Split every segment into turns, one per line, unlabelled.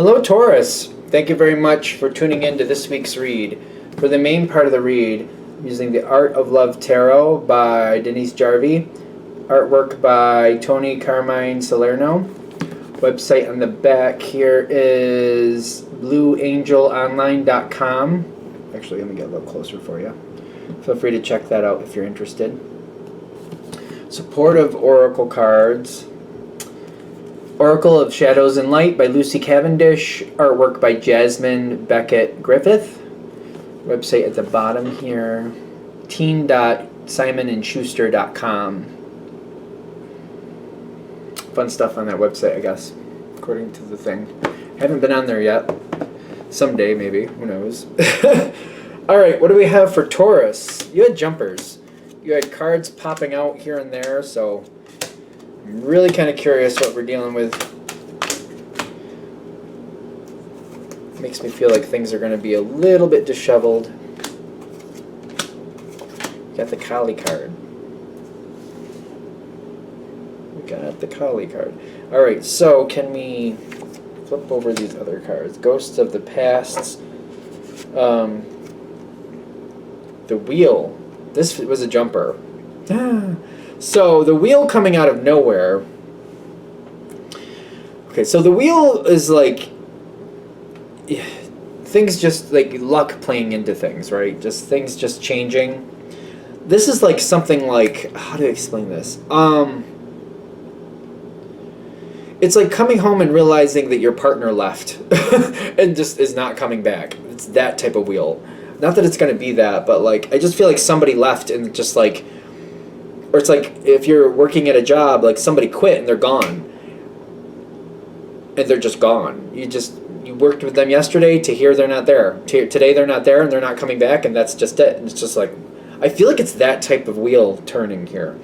Hello, Taurus. Thank you very much for tuning in to this week's read. For the main part of the read, I'm using the Art of Love Tarot by Denise Jarvie, artwork by Tony Carmine Salerno. Website on the back here is blueangelonline.com. Actually, let me get a little closer for you. Feel free to check that out if you're interested. Supportive Oracle cards. Oracle of Shadows and Light by Lucy Cavendish. Artwork by Jasmine Beckett Griffith. Website at the bottom here. teen.simonandschuster.com. Fun stuff on that website, I guess, according to the thing. Haven't been on there yet. Someday, maybe. Who knows? Alright, what do we have for Taurus? You had jumpers. You had cards popping out here and there, so I'm really kind of curious what we're dealing with. Makes me feel like things are going to be a little bit disheveled. Got the Kali card. We got the Kali card. Alright, so can we flip over these other cards? Ghosts of the Past. The Wheel. This was a jumper. So the Wheel coming out of nowhere. Okay, so the Wheel is like things just like luck playing into things, right? Just things just changing. This is like something like, how do I explain this? It's like coming home and realizing that your partner left and just is not coming back. It's that type of wheel. Not that it's going to be that, but like I just feel like somebody left and just like, or it's like if you're working at a job, like somebody quit and they're gone. And they're just gone. You worked with them yesterday to hear they're not there. Today they're not there and they're not coming back, and that's just it. And it's just like, I feel like it's that type of wheel turning here.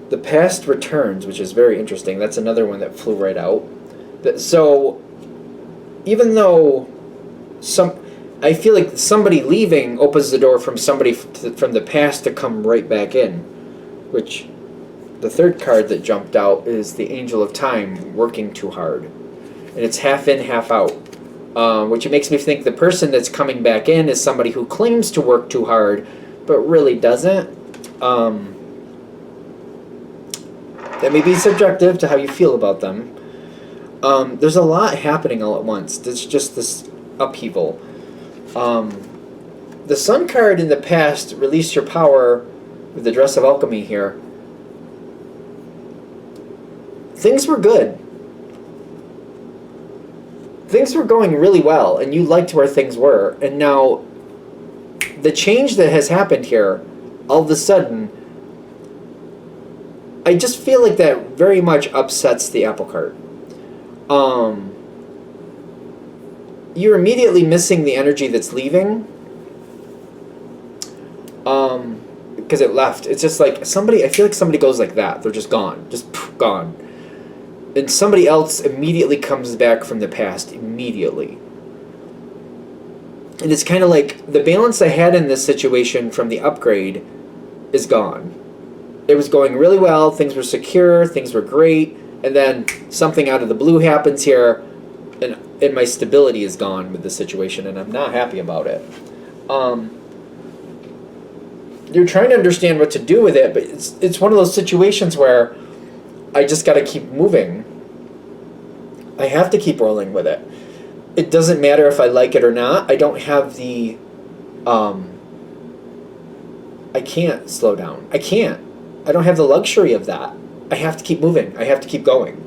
The Past Returns, which is very interesting. That's another one that flew right out. So even though I feel like somebody leaving opens the door from somebody from the past to come right back in, which the third card that jumped out is the Angel of Time, working too hard. And it's half in, half out, which it makes me think the person that's coming back in is somebody who claims to work too hard, but really doesn't. That may be subjective to how you feel about them. There's a lot happening all at once. There's just this upheaval. The Sun card in the past, release your power with the Dress of Alchemy here. Things were good. Things were going really well, and you liked where things were. And now, the change that has happened here, all of a sudden, I just feel like that very much upsets the apple cart. You're immediately missing the energy that's leaving. Because it left. It's just like somebody, I feel like somebody goes like that. They're just gone. Just gone. And somebody else immediately comes back from the past. Immediately. And it's kind of like the balance I had in this situation from the upgrade is gone. It was going really well. Things were secure. Things were great. And then something out of the blue happens here, and my stability is gone with the situation, and I'm not happy about it. You're trying to understand what to do with it, but it's one of those situations where I just got to keep moving. I have to keep rolling with it. It doesn't matter if I like it or not. I don't have the... I can't slow down. I can't. I don't have the luxury of that. I have to keep moving. I have to keep going.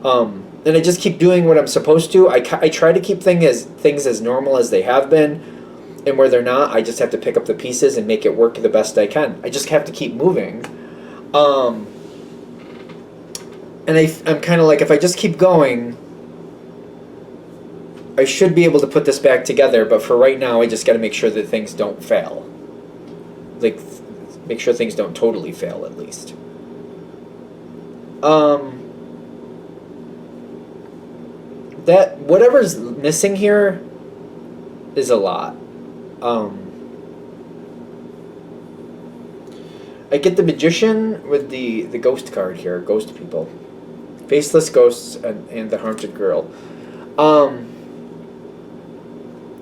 And I just keep doing what I'm supposed to. I try to keep things as normal as they have been. And where they're not, I just have to pick up the pieces and make it work the best I can. I just have to keep moving. And I'm kind of like, if I just keep going, I should be able to put this back together. But for right now, I just got to make sure that things don't fail. Like, make sure things don't totally fail, at least. That whatever's missing here is a lot. I get the Magician with the Ghost card here, Ghost people. Faceless ghosts and the haunted girl.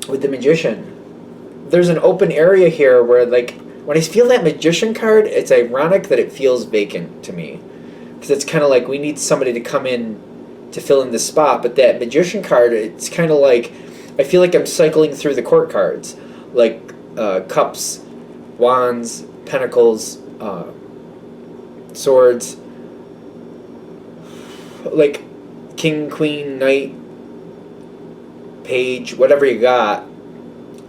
With the magician, there's an open area here where, like, when I feel that magician card, it's ironic that it feels vacant to me. Because it's kind of like we need somebody to come in to fill in this spot. But that magician card, it's kind of like, I feel like I'm cycling through the court cards. Like cups, wands, pentacles, swords. Like king, queen, knight, page, whatever you got.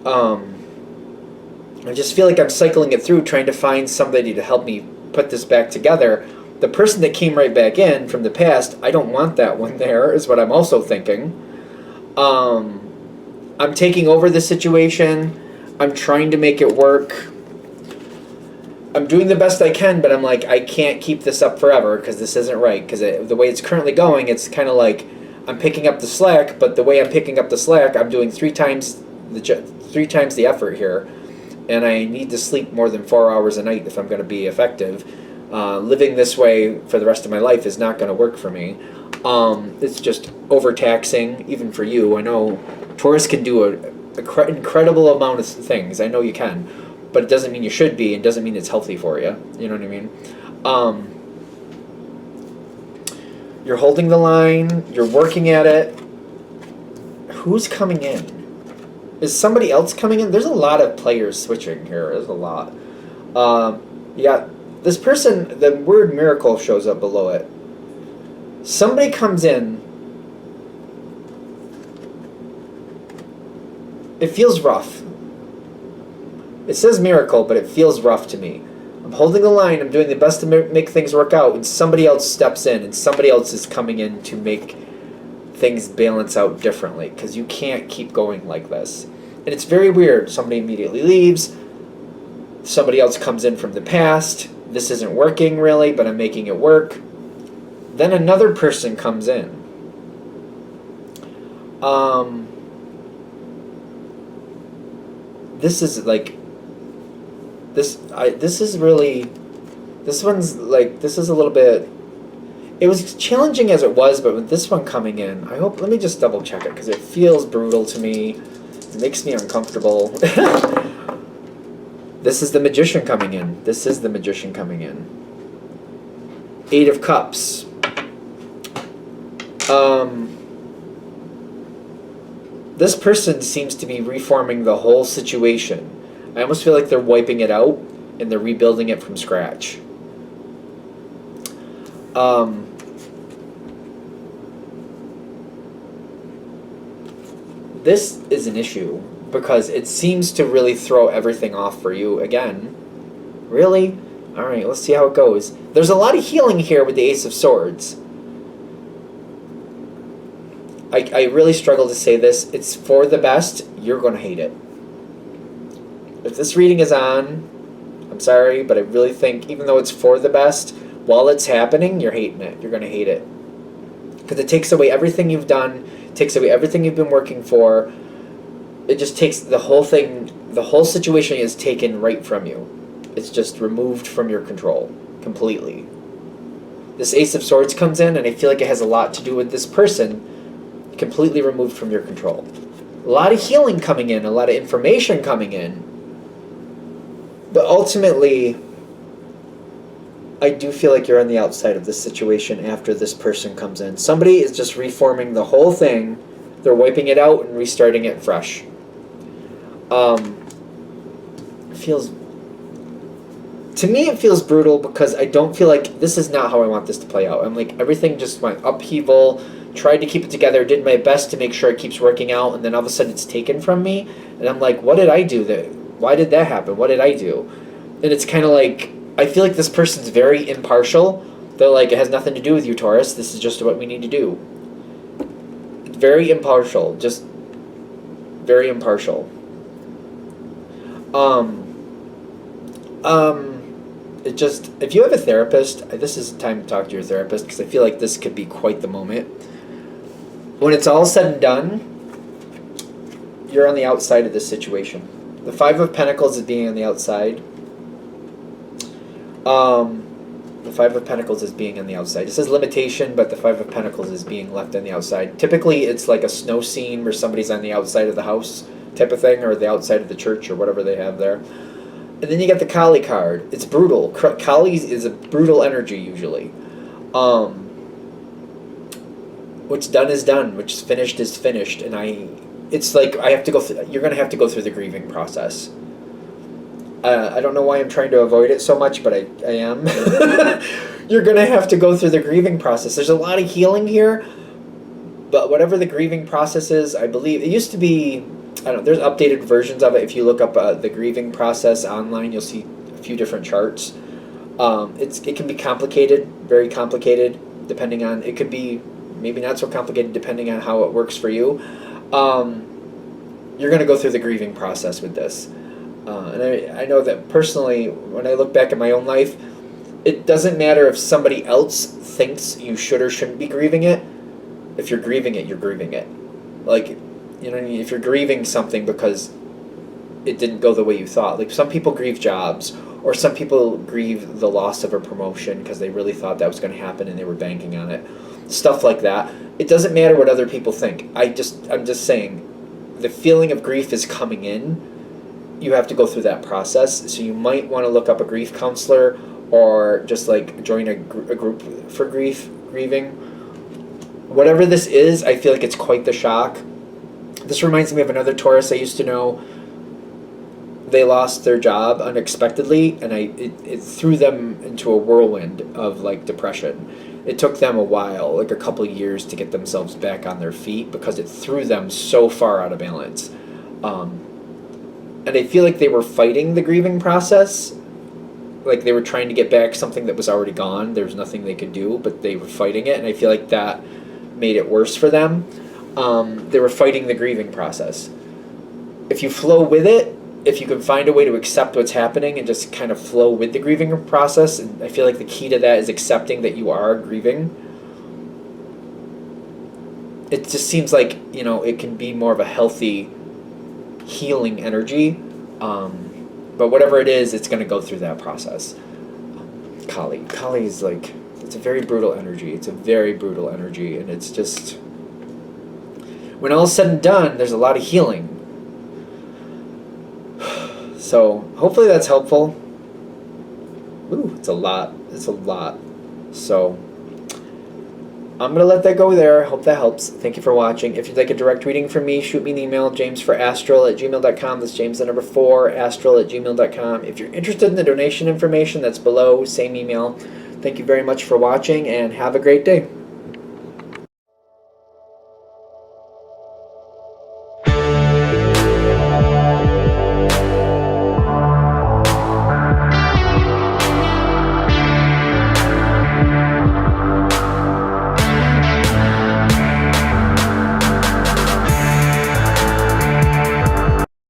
I just feel like I'm cycling it through, trying to find somebody to help me put this back together. The person that came right back in from the past, I don't want that one there, is what I'm also thinking. I'm taking over the situation. I'm trying to make it work. I'm doing the best I can, but I'm like, I can't keep this up forever because this isn't right. Because the way it's currently going, it's kind of like I'm picking up the slack, but the way I'm picking up the slack, I'm doing three times the effort here. And I need to sleep more than 4 hours a night if I'm going to be effective. Living this way for the rest of my life is not going to work for me. It's just overtaxing, even for you. I know Taurus can do an incredible amount of things. I know you can. But it doesn't mean you should be, and doesn't mean it's healthy for you. You know what I mean? You're holding the line. You're working at it. Who's coming in? Is somebody else coming in? There's a lot of players switching here. There's a lot. You got this person, the word miracle shows up below it. Somebody comes in. It feels rough. It says miracle, but it feels rough to me. I'm holding the line. I'm doing the best to make things work out, and somebody else steps in, and somebody else is coming in to make things balance out differently, because you can't keep going like this. And it's very weird. Somebody immediately leaves. Somebody else comes in from the past. This isn't working really, but I'm making it work. Then another person comes in. This is like this is really, this one's like, this is a little bit, it was challenging as it was, but with this one coming in, let me just double check it, because it feels brutal to me. It makes me uncomfortable. This is the magician coming in. This is the magician coming in. 8 of Cups. This person seems to be reforming the whole situation. I almost feel like they're wiping it out and they're rebuilding it from scratch. This is an issue because it seems to really throw everything off for you again. Really? Alright, let's see how it goes. There's a lot of healing here with the Ace of Swords. I really struggle to say this. It's for the best. You're going to hate it. If this reading is on, I'm sorry, but I really think even though it's for the best, while it's happening, you're hating it. You're going to hate it. Because it takes away everything you've done, takes away everything you've been working for. It just takes the whole thing, the whole situation is taken right from you. It's just removed from your control completely. This Ace of Swords comes in, and I feel like it has a lot to do with this person completely removed from your control. A lot of healing coming in, a lot of information coming in. But ultimately, I do feel like you're on the outside of this situation after this person comes in. Somebody is just reforming the whole thing. They're wiping it out and restarting it fresh. To me, it feels brutal because I don't feel like this is not how I want this to play out. I'm like, everything just went upheaval, tried to keep it together, did my best to make sure it keeps working out, and then all of a sudden it's taken from me. And I'm like, what did I do? Why did that happen? What did I do? And it's kind of like, I feel like this person's very impartial. They're like, it has nothing to do with you, Taurus. This is just what we need to do. It's very impartial. Just very impartial. It just, if you have a therapist, this is time to talk to your therapist because I feel like this could be quite the moment. When it's all said and done, you're on the outside of this situation. The 5 of Pentacles is being on the outside. The the Five of Pentacles is being on the outside. It says limitation, but the Five of Pentacles is being left on the outside. Typically, it's like a snow scene where somebody's on the outside of the house type of thing, or the outside of the church, or whatever they have there. And then you get the Kali card. It's brutal. Kali is a brutal energy, usually. What's done is done. What's finished is finished. And it's like I have to go through, you're going to have to go through the grieving process. I don't know why I'm trying to avoid it so much, but I am. You're going to have to go through the grieving process. There's a lot of healing here, but whatever the grieving process is, I believe, it used to be, I don't know, there's updated versions of it. If you look up the grieving process online, you'll see a few different charts. It can be complicated, very complicated, depending on, it could be maybe not so complicated depending on how it works for you. You're going to go through the grieving process with this. And I know that personally, when I look back at my own life, it doesn't matter if somebody else thinks you should or shouldn't be grieving it. If you're grieving it, you're grieving it. Like, you know what I mean? If you're grieving something because it didn't go the way you thought. Like, some people grieve jobs, or some people grieve the loss of a promotion because they really thought that was going to happen and they were banking on it. Stuff like that. It doesn't matter what other people think. I'm just saying, the feeling of grief is coming in. You have to go through that process. So you might want to look up a grief counselor, or just like join a group for grieving. Whatever this is, I feel like it's quite the shock. This reminds me of another Taurus I used to know. They lost their job unexpectedly, and it threw them into a whirlwind of like depression. It took them a while, like a couple years, to get themselves back on their feet because it threw them so far out of balance. And I feel like they were fighting the grieving process. Like they were trying to get back something that was already gone. There was nothing they could do, but they were fighting it, and I feel like that made it worse for them. They were fighting the grieving process. If you flow with it, if you can find a way to accept what's happening and just kind of flow with the grieving process, and I feel like the key to that is accepting that you are grieving. It just seems like, you know, it can be more of a healthy, healing energy. But whatever it is, it's going to go through that process. Kali is like, it's a very brutal energy. It's a very brutal energy, and it's just, when all is said and done, there's a lot of healing. So hopefully that's helpful. Ooh, it's a lot. It's a lot. So I'm going to let that go there. Hope that helps. Thank you for watching. If you'd like a direct reading from me, shoot me an email, jamesforastral@gmail.com. That's James the number 4, astral@gmail.com. If you're interested in the donation information, that's below, same email. Thank you very much for watching, and have a great day.